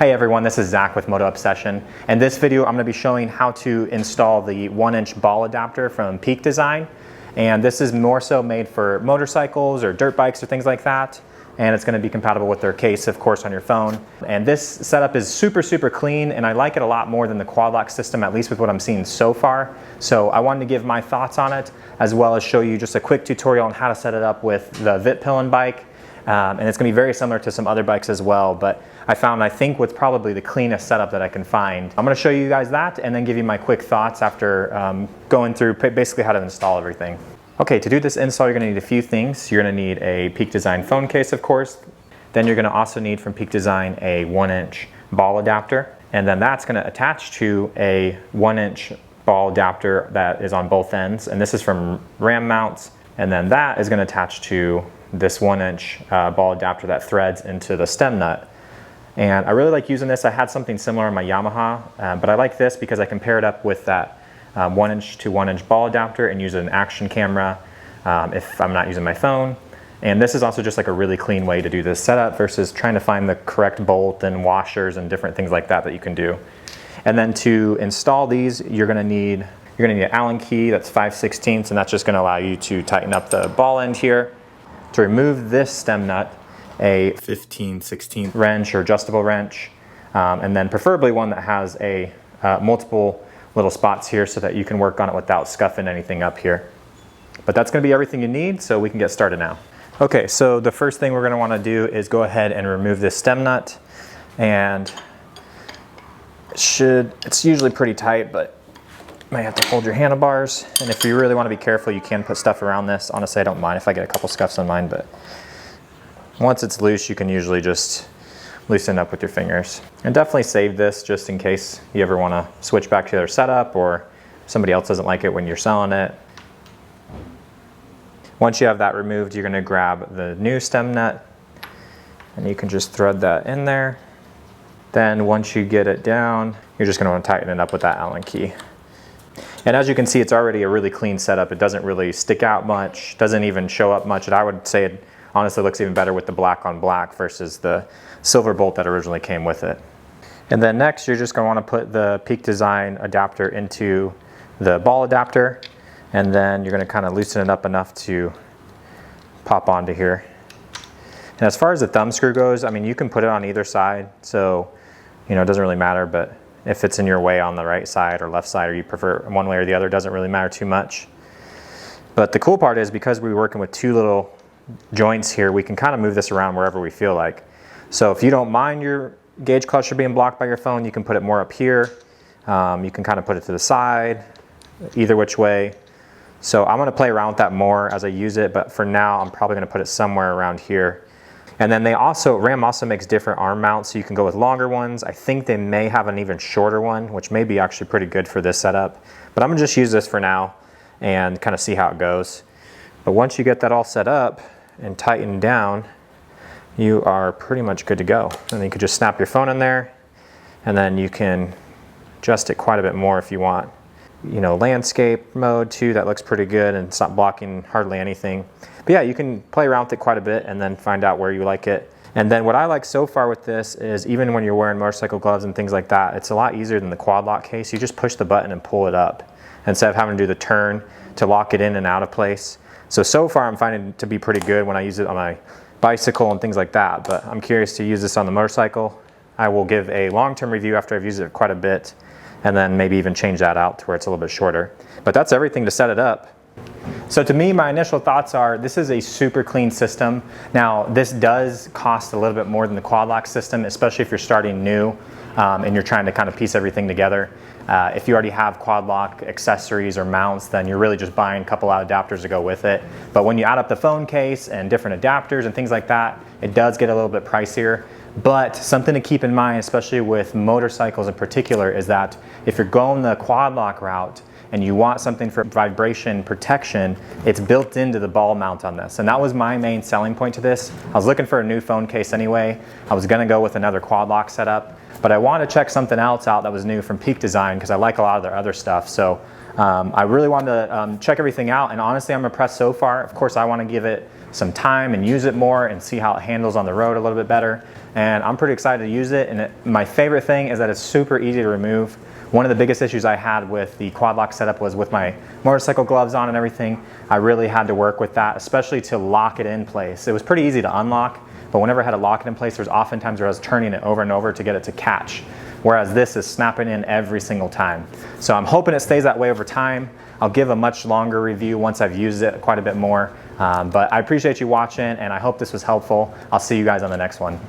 Hey everyone, this is Zach with Moto Obsession. In this video, I'm going to be showing how to install the 1-inch ball adapter from Peak Design. And this is more so made for motorcycles or dirt bikes or things like that. And it's going to be compatible with their case, of course, on your phone. And this setup is super clean, and I like it a lot more than the quad lock system, at least with what I'm seeing so far. So I wanted to give my thoughts on it, as well as show you just a quick tutorial on how to set it up with the Vitpilen bike. And it's going to be very similar to some other bikes as well, but I think what's probably the cleanest setup that I can find. I'm going to show you guys that and then give you my quick thoughts after going through basically how to install everything. Okay, to do this install, you're going to need a few things. You're going to need a Peak Design phone case, of course. Then you're going to also need from Peak Design a 1-inch ball adapter. And then that's going to attach to a 1-inch ball adapter that is on both ends. And this is from Ram mounts. And then that is going to attach to this 1-inch ball adapter that threads into the stem nut. And I really like using this. I had something similar on my Yamaha, but I like this because I can pair it up with that 1-inch to 1-inch ball adapter and use an action camera if I'm not using my phone. And this is also just like a really clean way to do this setup versus trying to find the correct bolt and washers and different things like that you can do. And then to install these, you're gonna need an Allen key that's 5/16, and that's just gonna allow you to tighten up the ball end here. To remove this stem nut, a 15/16 wrench or adjustable wrench, and then preferably one that has a multiple little spots here so that you can work on it without scuffing anything up here. But that's going to be everything you need, so we can get started now. Okay, so the first thing we're going to want to do is go ahead and remove this stem nut, and it's usually pretty tight, but you might have to hold your handlebars, and if you really want to be careful, you can put stuff around this. Honestly, I don't mind if I get a couple scuffs on mine, but once it's loose, you can usually just loosen up with your fingers. And definitely save this just in case you ever want to switch back to their setup or somebody else doesn't like it when you're selling it. Once you have that removed, you're going to grab the new stem nut and you can just thread that in there. Then once you get it down, you're just going to want to tighten it up with that Allen key. And as you can see, it's already a really clean setup. It doesn't really stick out much, doesn't even show up much. And I would say it honestly looks even better with the black on black versus the silver bolt that originally came with it. And then next, you're just going to want to put the Peak Design adapter into the ball adapter, and then you're going to kind of loosen it up enough to pop onto here. And as far as the thumb screw goes, I mean, you can put it on either side, so it doesn't really matter, but if it's in your way on the right side or left side, or you prefer one way or the other, it doesn't really matter too much. But the cool part is, because we're working with two little joints here, we can kind of move this around wherever we feel like. So if you don't mind your gauge clutcher being blocked by your phone, you can put it more up here. You can kind of put it to the side, either which way. So I'm going to play around with that more as I use it, but for now I'm probably going to put it somewhere around here. And then Ram also makes different arm mounts, so you can go with longer ones. I think they may have an even shorter one, which may be actually pretty good for this setup. But I'm going to just use this for now and kind of see how it goes. But once you get that all set up and tightened down, you are pretty much good to go. And then you can just snap your phone in there, and then you can adjust it quite a bit more if you want. Landscape mode too, that looks pretty good and it's not blocking hardly anything. But yeah, you can play around with it quite a bit and then find out where you like it. And then what I like so far with this is, even when you're wearing motorcycle gloves and things like that, it's a lot easier than the quad lock case. You just push the button and pull it up instead of having to do the turn to lock it in and out of place. So far I'm finding it to be pretty good when I use it on my bicycle and things like that, but I'm curious to use this on the motorcycle. I will give a long-term review after I've used it quite a bit, and then maybe even change that out to where it's a little bit shorter. But that's everything to set it up. So to me, my initial thoughts are, this is a super clean system. Now, this does cost a little bit more than the quad lock system, especially if you're starting new and you're trying to kind of piece everything together. If you already have quad lock accessories or mounts, then you're really just buying a couple of adapters to go with it. But when you add up the phone case and different adapters and things like that, it does get a little bit pricier. But something to keep in mind, especially with motorcycles in particular, is that if you're going the quad lock route and you want something for vibration protection, it's built into the ball mount on this. And that was my main selling point to this. I was looking for a new phone case anyway. I was gonna go with another quad lock setup, but I wanted to check something else out that was new from Peak Design because I like a lot of their other stuff. So I really wanted to check everything out, and honestly I'm impressed so far. Of course I want to give it some time and use it more and see how it handles on the road a little bit better, and I'm pretty excited to use it. And my favorite thing is that it's super easy to remove. One of the biggest issues I had with the quad lock setup was with my motorcycle gloves on and everything. I really had to work with that, especially to lock it in place. It was pretty easy to unlock, but whenever I had to lock it in place, there was often times where I was turning it over and over to get it to catch, whereas this is snapping in every single time. So I'm hoping it stays that way over time. I'll give a much longer review once I've used it quite a bit more, but I appreciate you watching, and I hope this was helpful. I'll see you guys on the next one.